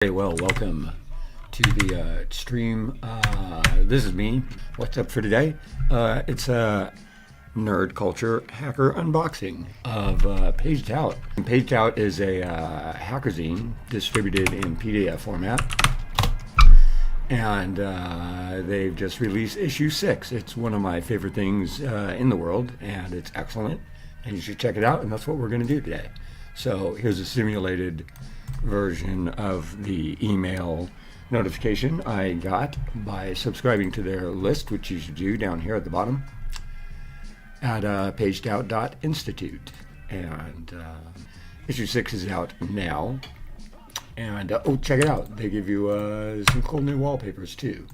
Hey, well, welcome to the stream. This is me. What's up for today? It's a nerd culture hacker unboxing of Paged Out. Paged Out is a hacker zine distributed in PDF format, and they've just released issue 6. It's one of my favorite things in the world, and it's excellent, and you should check it out, and that's what we're going to do today. So here's a simulated version of the email notification I got by subscribing to their list, which you should do down here at the bottom at pagedout.institute. And issue 6 is out now. And oh, check it out. They give you some cool new wallpapers too.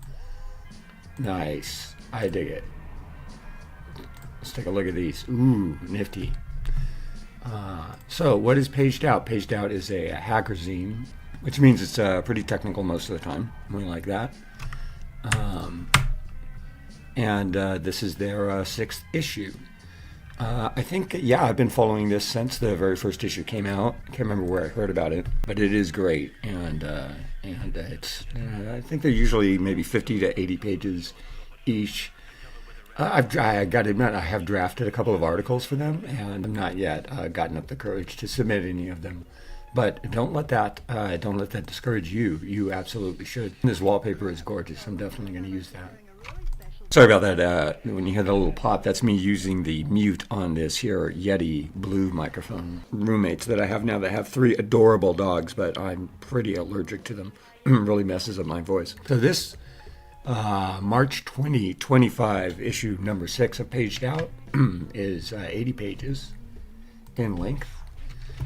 Nice. I dig it. Let's take a look at these. Ooh, nifty. So what is Paged Out? Paged Out is a hacker zine, which means it's pretty technical most of the time. We like that. And this is their 6th issue. I think, yeah, I've been following this since the very first issue came out. I can't remember where I heard about it, but it is great. And it's, I think they're usually maybe 50 to 80 pages each. I got to admit, I have drafted a couple of articles for them, and I've not yet gotten up the courage to submit any of them. But don't let that discourage you. You absolutely should. This wallpaper is gorgeous. I'm definitely going to use that. Sorry about that. When you hear the little pop, that's me using the mute on this here Yeti Blue microphone. Roommates that I have now that have 3 adorable dogs, but I'm pretty allergic to them. Really messes up my voice. So this March 2025 issue number 6 of Paged Out is 80 pages in length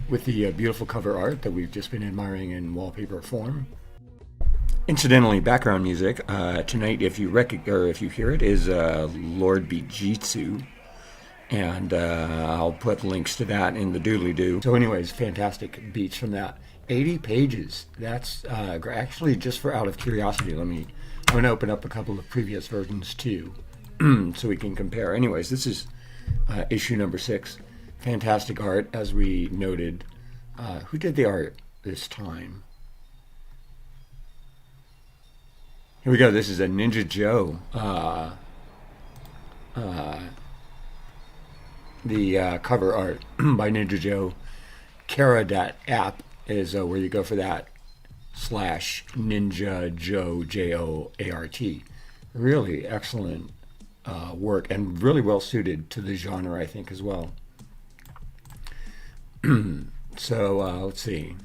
with the beautiful cover art that we've just been admiring in wallpaper form. Incidentally, background music tonight, if you hear it, is Lord Bijitsu, and I'll put links to that in the doodly-doo. So anyways, fantastic beats from that. 80 pages. That's actually, just for out of curiosity, I'm going to open up a couple of previous versions too, so we can compare. Anyways, this is issue number 6. Fantastic art, as we noted. Who did the art this time? Here we go. This is a Ninja Joe. The cover art by Ninja Joe. Kara.app is where you go for that. /Ninja Joe Joart. Really excellent work, and really well suited to the genre, I think, as well. So let's see.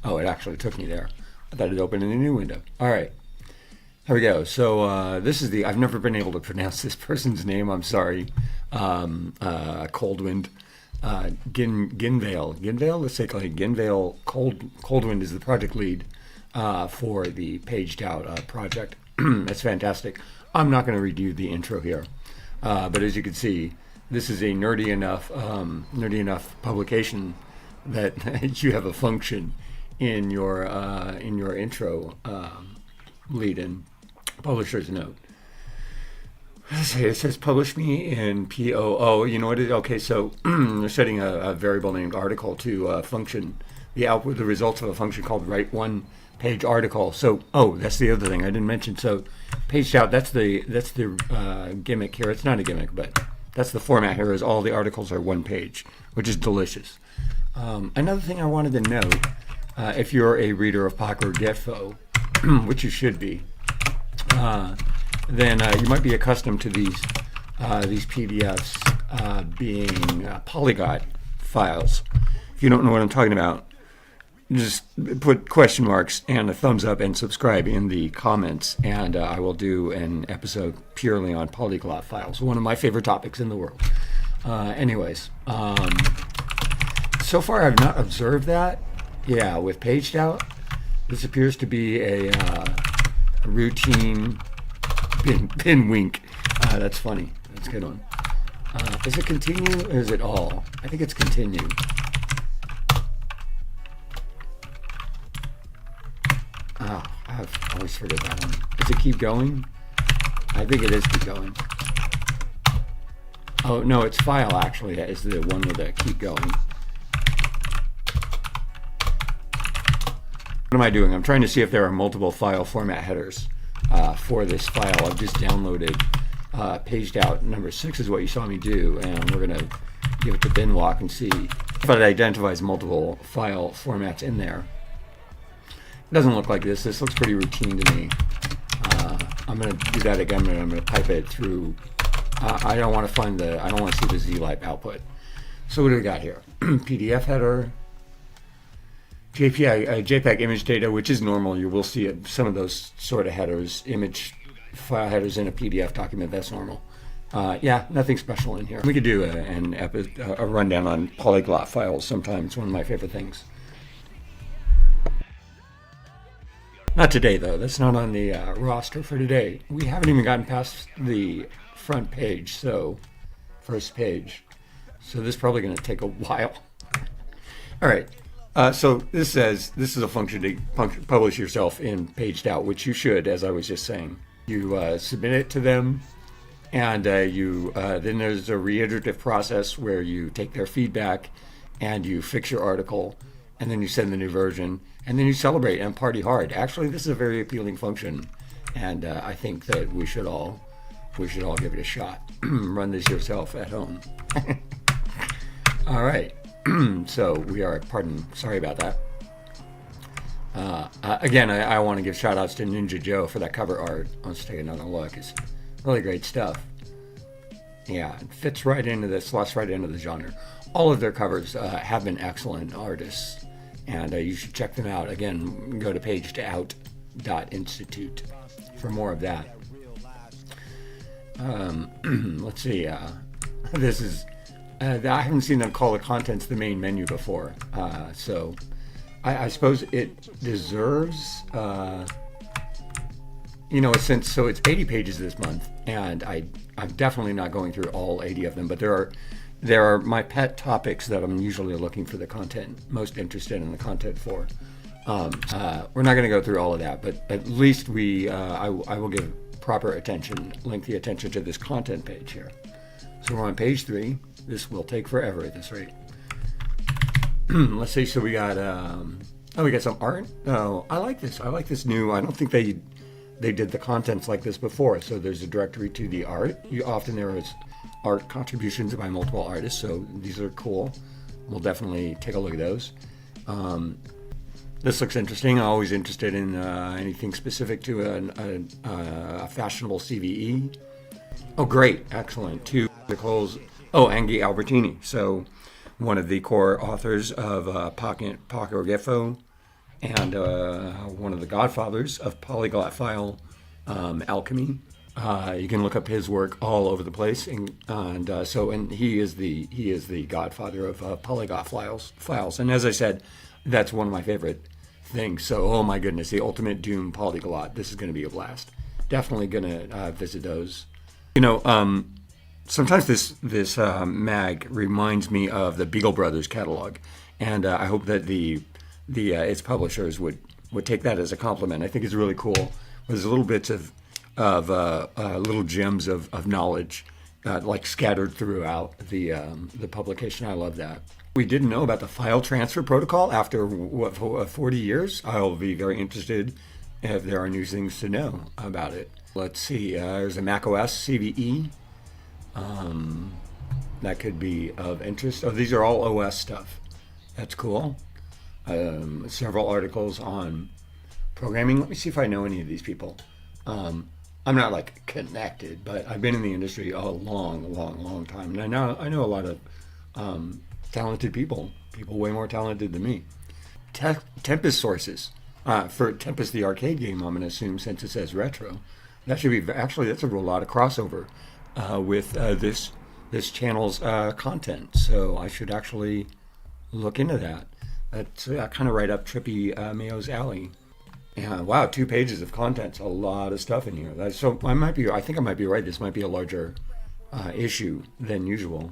Oh, it actually took me there. I thought it opened in a new window. All right, here we go. So this is I've never been able to pronounce this person's name. I'm sorry. Coldwind. Ginvale, let's say Ginvale Coldwind is the project lead for the Paged Out project. That's fantastic. I'm not going to redo the intro here, but as you can see, this is a nerdy enough publication that you have a function in your intro lead-in publisher's note. It says publish me in POO. You know what it is? Okay, so they're setting a variable named article to function the output, the results of a function called write one page article. So, oh, that's the other thing I didn't mention. So, Paged Out. That's the gimmick here. It's not a gimmick, but that's the format here. Is all the articles are one page, which is delicious. Another thing I wanted to note, if you're a reader of POC or GetFo, which you should be. Then you might be accustomed to these PDFs being Polyglot files. If you don't know what I'm talking about, just put question marks and a thumbs up and subscribe in the comments, and I will do an episode purely on Polyglot files, one of my favorite topics in the world. Anyways, so far I've not observed that. Yeah, with Paged Out, this appears to be a routine pin wink. That's funny. That's a good one. Is it continue or is it all? I think it's continue. Oh, I've always forget that one. Does it keep going? I think it is keep going. Oh, no, it's file actually is the one with the keep going. What am I doing? I'm trying to see if there are multiple file format headers for this file. I've just downloaded paged out number 6 is what you saw me do, and we're going to give it to bin walk and see if it identifies multiple file formats in there. It doesn't look like this. This looks pretty routine to me. I'm going to do that again, and I'm going to pipe it through. I don't want to I don't want to see the zlib output. So what do we got here? PDF header, JPEG image data, which is normal. You will see some of those sort of headers, image file headers in a PDF document. That's normal. Yeah, nothing special in here. We could do a rundown on polyglot files sometime. It's one of my favorite things. Not today, though. That's not on the roster for today. We haven't even gotten past the front page, so first page. So this is probably going to take a while. All right. So this says this is a function to publish yourself in paged out, which you should, as I was just saying. You submit it to them, and then there's a reiterative process where you take their feedback and you fix your article, and then you send the new version, and then you celebrate and party hard. Actually, this is a very appealing function, and I think that we should all give it a shot. Run this yourself at home. All right. So we are, sorry about that. Again, I want to give shout outs to Ninja Joe for that cover art. Let's take another look. It's really great stuff. Yeah, it fits right into this, slots right into the genre. All of their covers have been excellent artists, and you should check them out. Again, go to pagedout.institute for more of that. Let's see. This is, I haven't seen them call the contents the main menu before, so I suppose it deserves, since it's 80 pages this month, and I'm definitely not going through all 80 of them, but there are my pet topics that I'm usually looking for the content, most interested in the content for. We're not going to go through all of that, but at least I will give proper attention, lengthy attention to this content page here. So we're on page 3. This will take forever at this rate. Let's see. So we got we got some art. Oh, I like this. I like this new. I don't think they did the contents like this before. So there's a directory to the art. Often there is art contributions by multiple artists. So these are cool. We'll definitely take a look at those. This looks interesting. I'm always interested in anything specific to a fashionable CVE. Oh, great. Excellent. 2 articles. Oh, Angie Albertini. So one of the core authors of Pocket Gefo and one of the godfathers of polyglot file alchemy. You can look up his work all over the place, and he is the godfather of polyglot files. And as I said, that's one of my favorite things. So, oh my goodness, the ultimate Doom polyglot. This is going to be a blast. Definitely going to visit those. Sometimes this mag reminds me of the Beagle Brothers catalog, and I hope that its publishers would take that as a compliment. I think it's really cool. There's little bits of little gems of knowledge like scattered throughout the publication. I love that. We didn't know about the file transfer protocol after 40 years. I'll be very interested if there are new things to know about it. Let's see. There's a macOS CVE. That could be of interest. Oh, these are all OS stuff. That's cool. Several articles on programming. Let me see if I know any of these people. I'm not like connected, but I've been in the industry a long time, and I know a lot of talented people way more talented than me. Tempest sources for Tempest the arcade game. I'm going to assume since it says retro, that should be actually that's a lot of crossover with this channel's content. So I should actually look into that. That's kind of right up Trippy Mayo's alley. Yeah, wow, 2 pages of contents, a lot of stuff in here. So I think I might be right. This might be a larger issue than usual.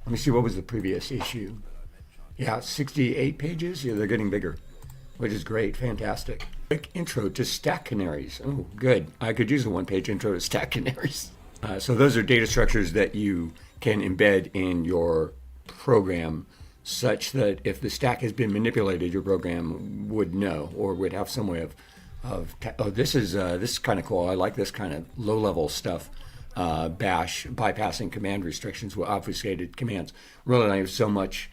Let me see, what was the previous issue? Yeah, 68 pages. Yeah, they're getting bigger, which is great, fantastic. Quick intro to stack canaries. Oh, good. I could use a 1-page intro to stack canaries. So those are data structures that you can embed in your program such that if the stack has been manipulated, your program would know, or would have some way oh, this is kind of cool. I like this kind of low-level stuff. Bash bypassing command restrictions with obfuscated commands. Really, I have so much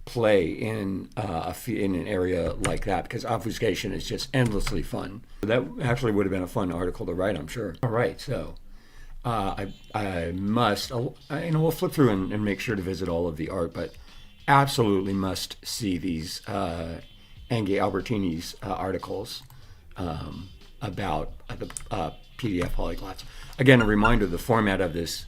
play in in an area like that, because obfuscation is just endlessly fun. That actually would have been a fun article to write, I'm sure. All right, so I must, we'll flip through and make sure to visit all of the art, but absolutely must see these Angie Albertini's articles about the PDF polyglots. Again, a reminder: the format of this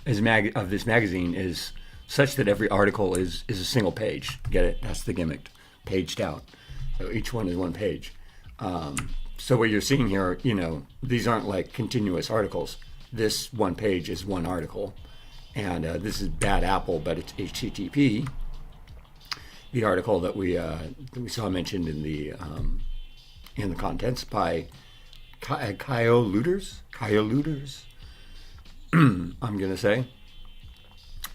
magazine is such that every article is a single page. Get it? That's the gimmick, paged out. So each one is one page. So what you're seeing here, these aren't like continuous articles. This one page is one article, and this is Bad Apple, but it's HTTP. The article that we saw mentioned in the contents by Kyle Looters, I'm gonna say.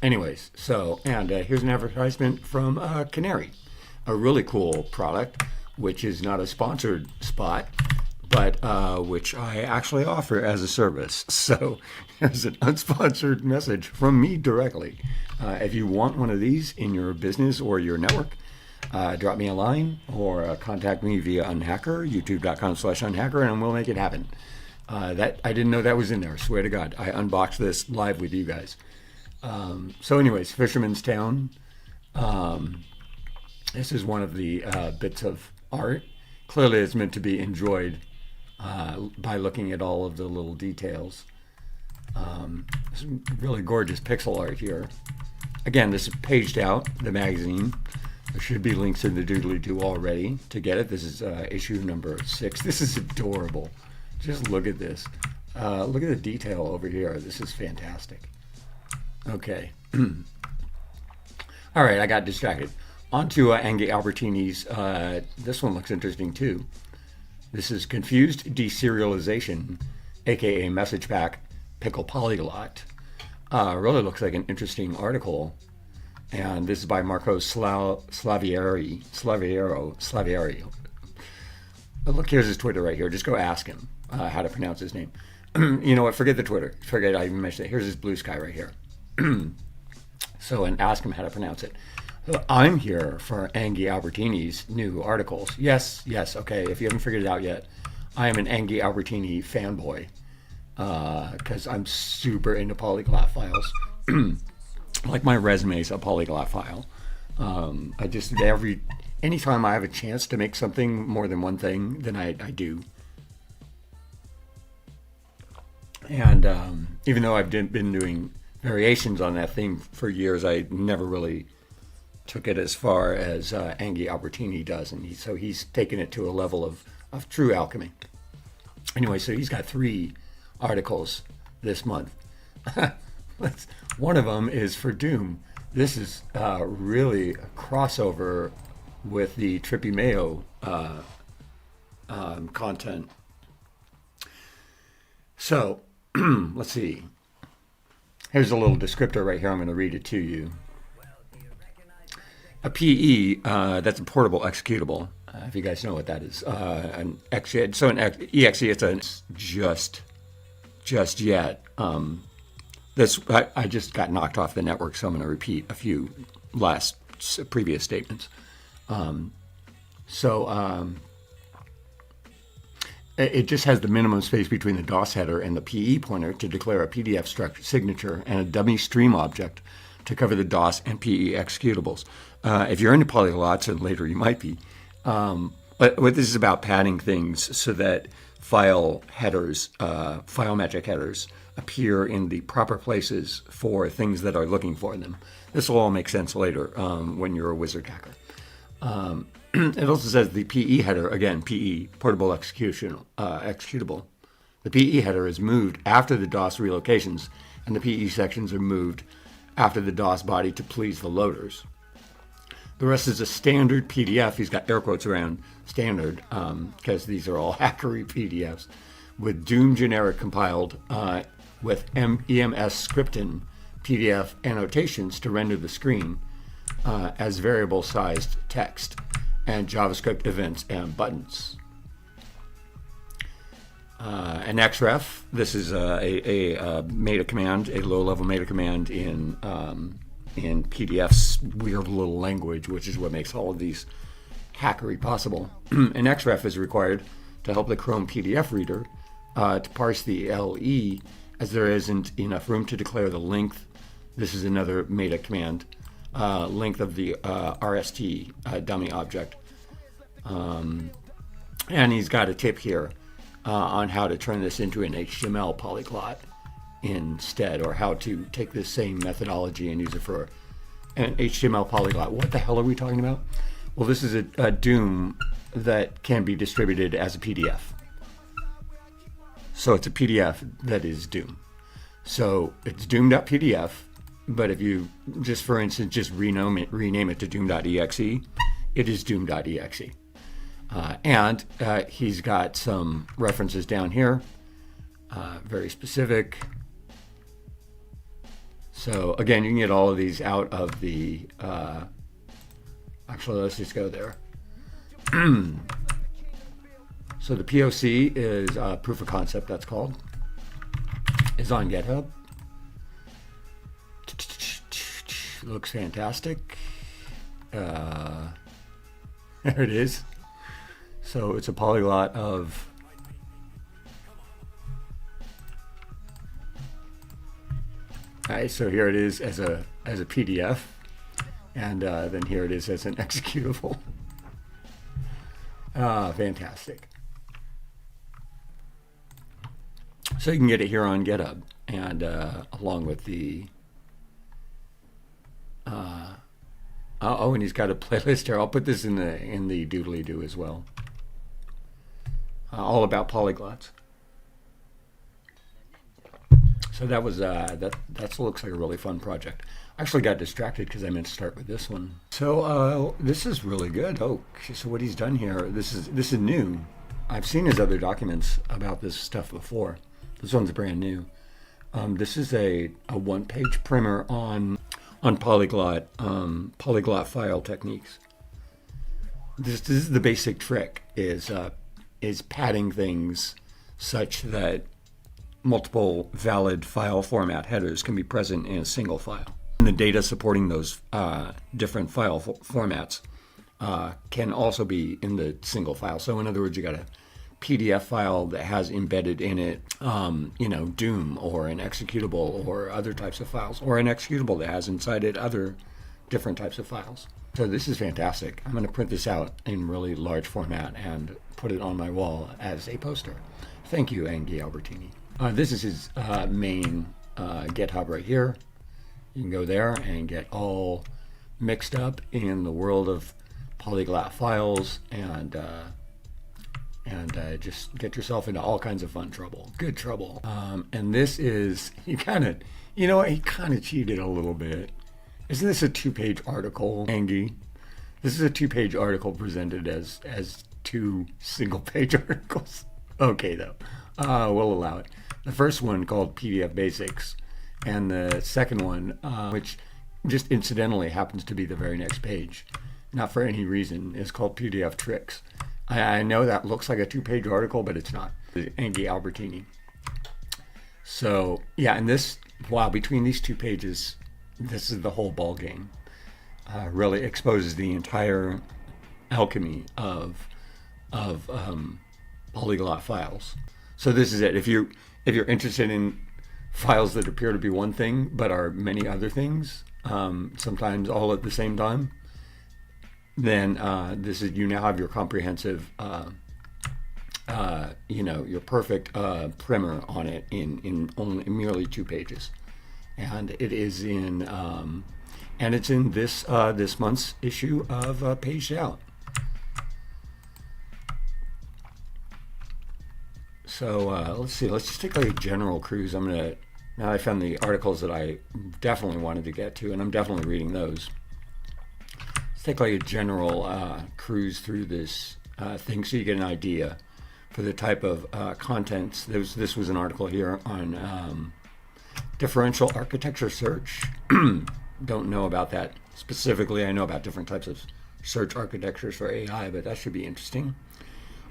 Anyways, so, and here's an advertisement from Canary, a really cool product, which is not a sponsored spot, but which I actually offer as a service. So here's an unsponsored message from me directly. If you want one of these in your business or your network, drop me a line or contact me via Unhacker, youtube.com/unhacker, and we'll make it happen. That I didn't know that was in there. I swear to God, I unboxed this live with you guys. So anyways, Fisherman's Town. This is one of the bits of art. Clearly it's meant to be enjoyed by looking at all of the little details. Some really gorgeous pixel art here. Again, this is paged out, the magazine. There should be links in the doodly-doo already to get it. This is issue number 6. This is adorable. Just look at this. Look at the detail over here. This is fantastic. Okay. All right, I got distracted. On to Angie Albertini's. This one looks interesting too. This is Confused Deserialization, aka Message Pack Pickle Polyglot. Really looks like an interesting article. And this is by Marco Slaviero. Look, here's his Twitter right here. Just go ask him how to pronounce his name. You know what? Forget the Twitter. Forget I even mentioned it. Here's his Blue Sky right here. So, and ask him how to pronounce it. So I'm here for Angie Albertini's new articles. Yes, okay. If you haven't figured it out yet, I am an Angie Albertini fanboy because I'm super into polyglot files. Like my resume is a polyglot file. I just anytime I have a chance to make something more than one thing, then I do. And even though I've been doing variations on that theme for years, I never really took it as far as Angie Albertini does, and so he's taken it to a level of true alchemy. Anyway, so he's got 3 articles this month. One of them is for Doom. This is really a crossover with the Trippy Mayo content. So, let's see. Here's a little descriptor right here. I'm going to read it to you. A PE, that's a portable executable. If you guys know what that is. An exe, so an exe, it's just yet. This I just got knocked off the network, so I'm going to repeat a few previous statements. It just has the minimum space between the DOS header and the PE pointer to declare a PDF signature and a dummy stream object to cover the DOS and PE executables. If you're into polyglots, and later you might be, but what this is about padding things so that file magic headers appear in the proper places for things that are looking for them. This will all make sense later when you're a wizard hacker. It also says the PE header, again, PE, portable executable. The PE header is moved after the DOS relocations, and the PE sections are moved after the DOS body to please the loaders. The rest is a standard PDF. He's got air quotes around standard because these are all hackery PDFs with Doom generic compiled with EMS scripting PDF annotations to render the screen. as variable-sized text and JavaScript events and buttons. An xref, this is a meta command, a low-level meta command in PDF's weird little language, which is what makes all of these hackery possible. An xref is required to help the Chrome PDF reader to parse the LE, as there isn't enough room to declare the length. This is another meta command, length of the RST dummy object. And he's got a tip here on how to turn this into an HTML polyglot instead, or how to take this same methodology and use it for an HTML polyglot. What the hell are we talking about? Well, this is a Doom that can be distributed as a PDF. So it's a PDF that is Doom. So it's Doom.pdf, but if you just, for instance, just rename it to Doom.exe, it is Doom.exe. And he's got some references down here, very specific. So again, you can get all of these out of the, actually, let's just go there. So the POC is proof of concept, that's called, is on GitHub. Looks fantastic. There it is. So it's a polyglot of Alright, so here it is as a PDF, and then here it is as an executable. Fantastic. So you can get it here on GitHub, and along with the oh, and he's got a playlist here. I'll put this in the doodly-doo as well. All about polyglots. So that was that looks like a really fun project. I actually got distracted because I meant to start with this one. So this is really good. Oh, so what he's done here, this is new. I've seen his other documents about this stuff before. This one's brand new. This is a one-page primer on polyglot file techniques. This is the basic trick, is padding things such that multiple valid file format headers can be present in a single file. And the data supporting those different file formats can also be in the single file. So in other words, you got a PDF file that has embedded in it, Doom or an executable or other types of files, or an executable that has inside it other different types of files. So this is fantastic. I'm going to print this out in really large format and put it on my wall as a poster. Thank you, Angie Albertini. This is his main GitHub right here. You can go there and get all mixed up in the world of polyglot files and just get yourself into all kinds of fun trouble, good trouble. And this is, he kind of cheated a little bit. Isn't this a 2-page article, Angie? This is a 2-page article presented as 2 single-page articles. Okay, though. We'll allow it. The first one called PDF Basics, and the second one, which just incidentally happens to be the very next page, not for any reason, is called PDF Tricks. I know that looks like a 2-page article, but it's not. Angie Albertini. So, yeah, and this, wow, between these 2 pages, this is the whole ball game. Really exposes the entire alchemy of polyglot files. So this is it. If you're interested in files that appear to be one thing but are many other things, sometimes all at the same time, then this is, you now have your comprehensive, your perfect primer on it in only merely 2 pages, and it is in this month's issue of Paged Out. So let's see. Let's just take like a general cruise. Now I found the articles that I definitely wanted to get to, and I'm definitely reading those. Let's take like a general cruise through this thing so you get an idea for the type of contents. This was an article here on differential architecture search. Don't know about that Specifically, I know about different types of search architectures for AI, but that should be interesting.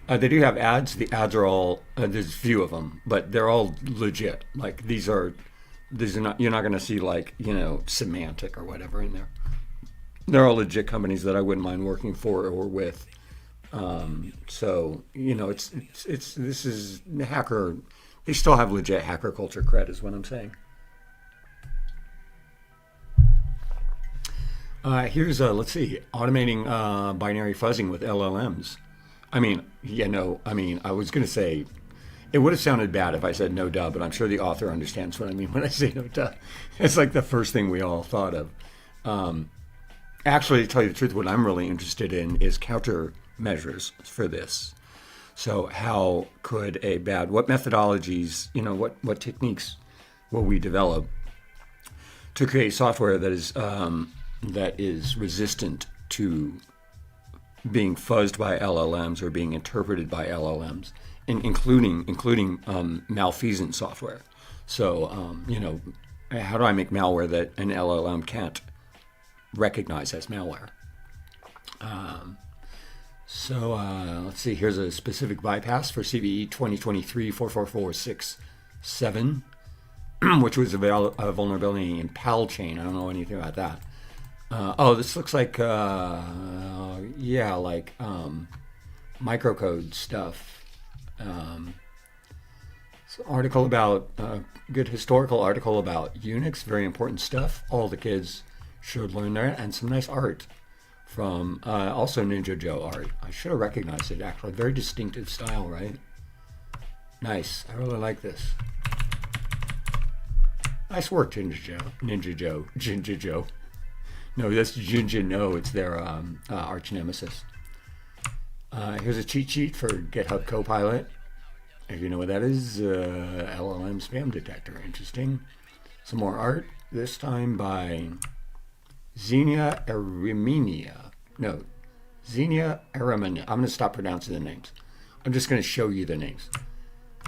They do have ads. The ads are all there's a few of them, but they're all legit. Like these are not, you're not going to see like, semantic or whatever in there. They're all legit companies that I wouldn't mind working for or with. So this is hacker. They still have legit hacker culture cred, is what I'm saying. Here's let's see, automating binary fuzzing with LLMs. I was going to say, it would have sounded bad if I said no duh, but I'm sure the author understands what I mean when I say no duh. It's like the first thing we all thought of. Actually, to tell you the truth, what I'm really interested in is countermeasures for this. So how could what methodologies, what techniques will we develop to create software that is resistant to being fuzzed by LLMs or being interpreted by LLMs, including malfeasant software. So, how do I make malware that an LLM can't recognize as malware? Let's see. Here's a specific bypass for CVE 2023-44467, which was a vulnerability in PAL chain. I don't know anything about that. This looks like microcode stuff. Article about good historical article about Unix, very important stuff. All the kids should learn that, and some nice art from also Ninja Joe art. I should have recognized it actually. Very distinctive style, right? Nice. I really like this. Nice work, Ninja Joe. No, that's Jinja No. It's their arch nemesis. Here's a cheat sheet for GitHub Copilot. If you know what that is, LLM spam detector. Interesting. Some more art, this time by Xenia Erimania. No, Xenia Erimania. I'm going to stop pronouncing the names. I'm just going to show you the names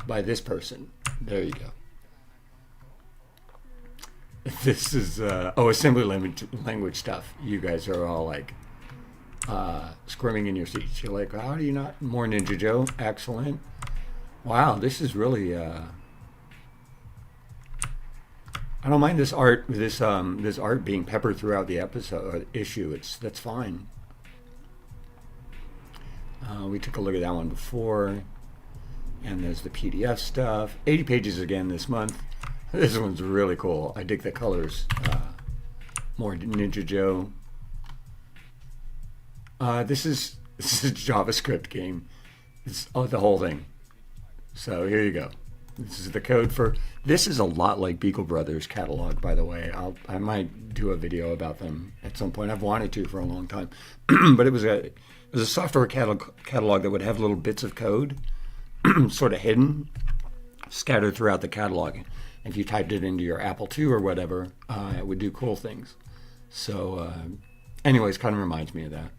by this person. There you go. This is, assembly language stuff. You guys are all like squirming in your seats. You're like, how do you not? More Ninja Joe. Excellent. Wow, this is really, I don't mind this art, this art being peppered throughout the issue. That's fine. We took a look at that one before. And there's the PDF stuff. 80 pages again this month. This one's really cool. I dig the colors. More Ninja Joe. This is a JavaScript game. It's the whole thing. So here you go. This is the code for. This is a lot like Beagle Brothers catalog, by the way. I might do a video about them at some point. I've wanted to for a long time, but it was a software catalog that would have little bits of code, sort of hidden, scattered throughout the catalog. If you typed it into your Apple II or whatever, it would do cool things. So, anyways, kind of reminds me of that.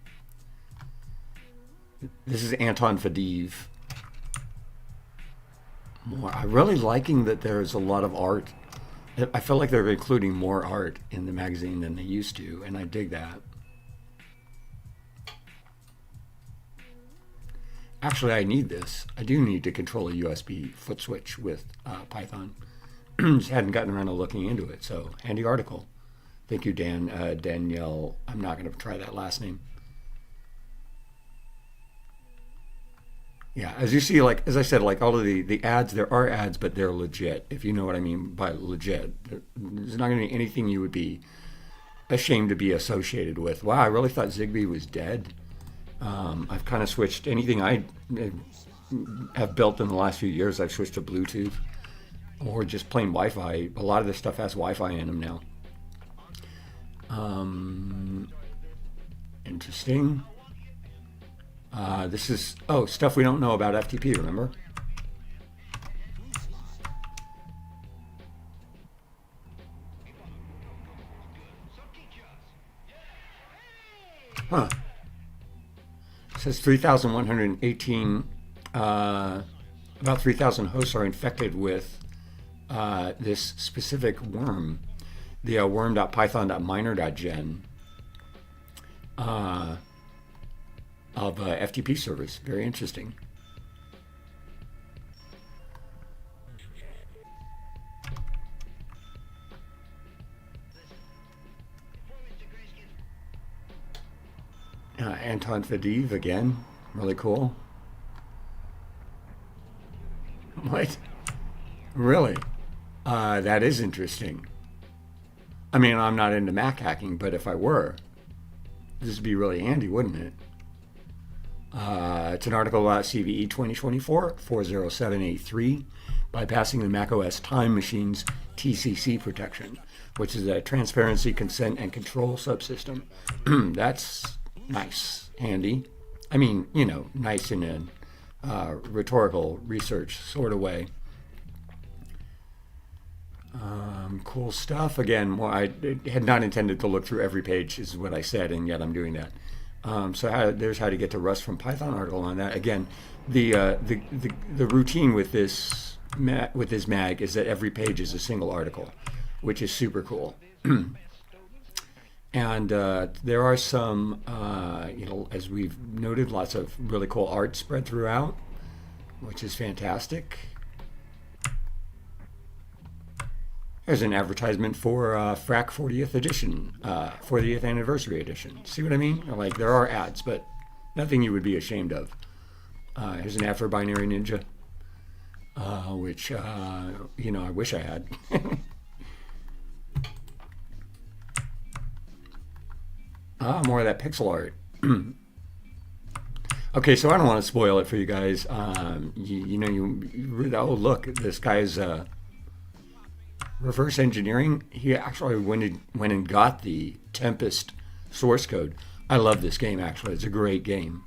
This is Anton Fadiv. I'm really liking that there's a lot of art. I feel like they're including more art in the magazine than they used to, and I dig that. Actually, I need this. I do need to control a USB foot switch with Python. Just hadn't gotten around to looking into it, so handy article. Thank you, Danielle. I'm not going to try that last name. Yeah, as you see, like as I said, like all of the ads, there are ads, but they're legit. If you know what I mean by legit, there's not going to be anything you would be ashamed to be associated with. Wow, I really thought Zigbee was dead. I've kind of switched anything I have built in the last few years. I've switched to Bluetooth or just plain Wi-Fi. A lot of this stuff has Wi-Fi in them now. Interesting. This is, stuff we don't know about FTP, remember? Huh. It says 3,118, about 3,000 hosts are infected with this specific worm, the worm.python.miner.gen. FTP servers. Very interesting. Anton Fadiv again, really cool. What? Really? That is interesting. I mean, I'm not into Mac hacking, but if I were, this would be really handy, wouldn't it? It's an article about CVE 2024-40783, bypassing the macOS Time Machine's TCC protection, which is a transparency, consent, and control subsystem. That's nice, handy. I mean, you know, nice in a rhetorical research sort of way. Cool stuff. Again, well, I had not intended to look through every page, is what I said, and yet I'm doing that. There's how to get to Rust from Python article on that. Again, the routine with this mag is that every page is a single article, which is super cool. And there are some, as we've noted, lots of really cool art spread throughout, which is fantastic. There's an advertisement for FRAC 40th edition, 40th anniversary edition. See what I mean? Like, there are ads, but nothing you would be ashamed of. Here's an ad for Binary Ninja, which, I wish I had. More of that pixel art. Okay, so I don't want to spoil it for you guys. Oh, look, this guy's reverse engineering. He actually went and got the Tempest source code. I love this game, actually. It's a great game.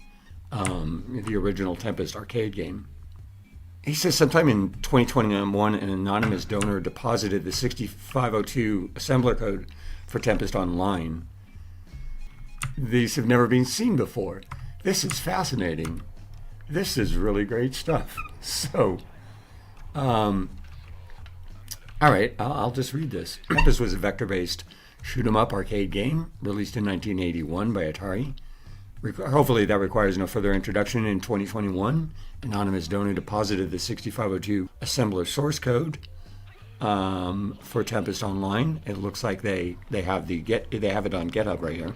The original Tempest arcade game. He says sometime in 2021, an anonymous donor deposited the 6502 assembler code for Tempest Online. These have never been seen before. This is fascinating. This is really great stuff. So, all right, I'll just read this. Tempest was a vector-based shoot-'em-up arcade game released in 1981 by Atari. Hopefully that requires no further introduction. In 2021, anonymous donor deposited the 6502 assembler source code for Tempest Online. It looks like they have it on GitHub right here.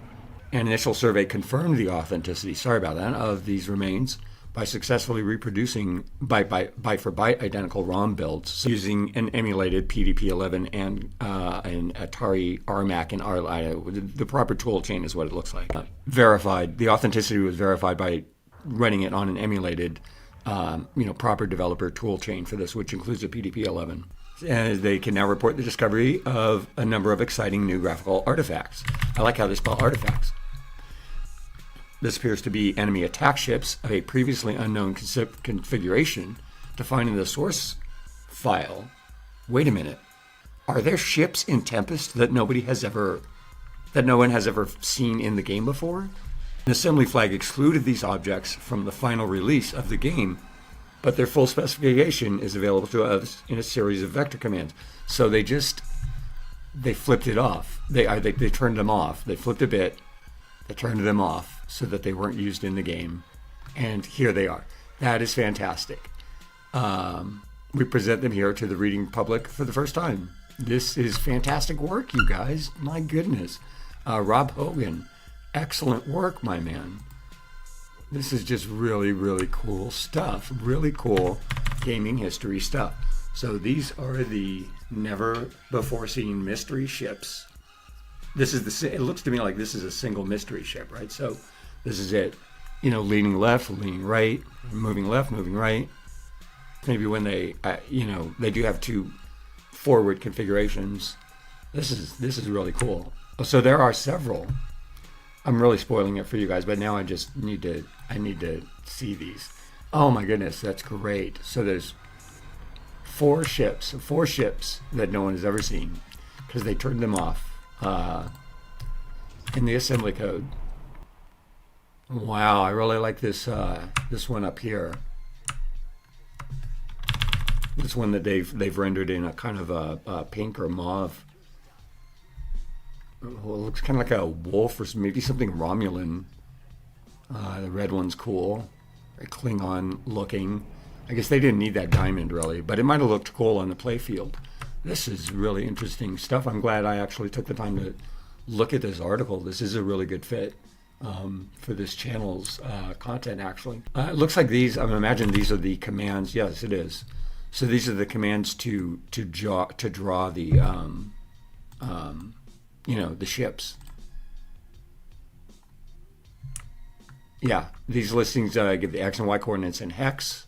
An initial survey confirmed the authenticity, of these remains by successfully reproducing byte-for-byte identical ROM builds using an emulated PDP-11 and an Atari RMAC and the proper tool chain is what it looks like. The authenticity was verified by running it on an emulated, proper developer tool chain for this, which includes a PDP-11. And they can now report the discovery of a number of exciting new graphical artifacts. I like how they spell artifacts. This appears to be enemy attack ships of a previously unknown configuration defined in the source file. Wait a minute. Are there ships in Tempest that no one has ever seen in the game before? An assembly flag excluded these objects from the final release of the game, but their full specification is available to us in a series of vector commands. So they flipped it off. They turned them off. They flipped a bit. They turned them off so that they weren't used in the game. And here they are. That is fantastic. We present them here to the reading public for the first time. This is fantastic work, you guys. My goodness. Rob Hogan, excellent work, my man. This is just really, really cool stuff. Really cool gaming history stuff. So these are the never before seen mystery ships. It looks to me like this is a single mystery ship, right? So this is it. Leaning left, leaning right, moving left, moving right. Maybe when they do have two forward configurations. This is really cool. So there are several. I'm really spoiling it for you guys, but now I need to see these. Oh my goodness, that's great. So there's four ships that no one has ever seen because they turned them off in the assembly code. Wow, I really like this one up here. This one that they've rendered in a kind of a pink or mauve. well, it looks kind of like a wolf or maybe something Romulan. The red one's cool. Very Klingon looking. I guess they didn't need that diamond really, but it might have looked cool on the playfield. This is really interesting stuff. I'm glad I actually took the time to look at this article. This is a really good fit for this channel's content, actually. It looks like these, I imagine these are the commands. Yes, it is. So these are the commands to draw the, the ships. Yeah, these listings give the X and Y coordinates in hex.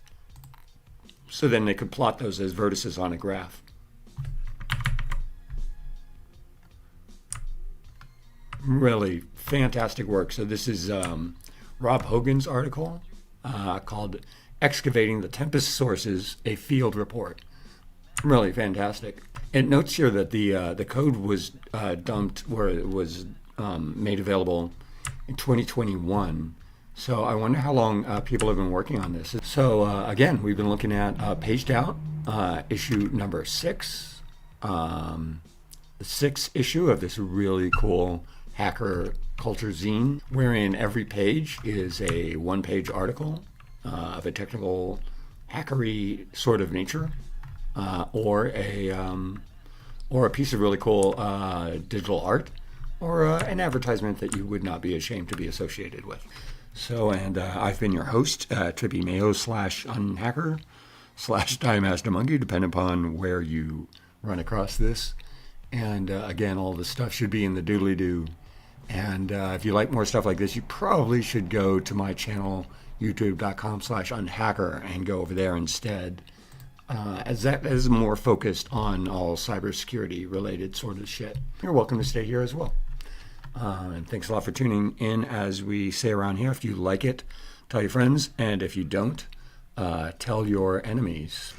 So then they could plot those as vertices on a graph. Really fantastic work. So this is Rob Hogan's article called Excavating the Tempest Sources, a Field Report. Really fantastic. It notes here that the code was dumped where it was made available in 2021. So I wonder how long people have been working on this. So again, we've been looking at Paged Out, issue number 6. The 6th issue of this really cool hacker culture zine, wherein every page is a one-page article of a technical hackery sort of nature, or a piece of really cool digital art, or an advertisement that you would not be ashamed to be associated with. So, and I've been your host, Trippy Mayo /unhacker /Diemaster Monkey, depending upon where you run across this. And again, all this stuff should be in the doodly-doo. And if you like more stuff like this, you probably should go to my channel, youtube.com/unhacker, and go over there instead, as that is more focused on all cybersecurity related sort of shit. You're welcome to stay here as well. And thanks a lot for tuning in. As we say around here, if you like it, tell your friends, and if you don't, tell your enemies.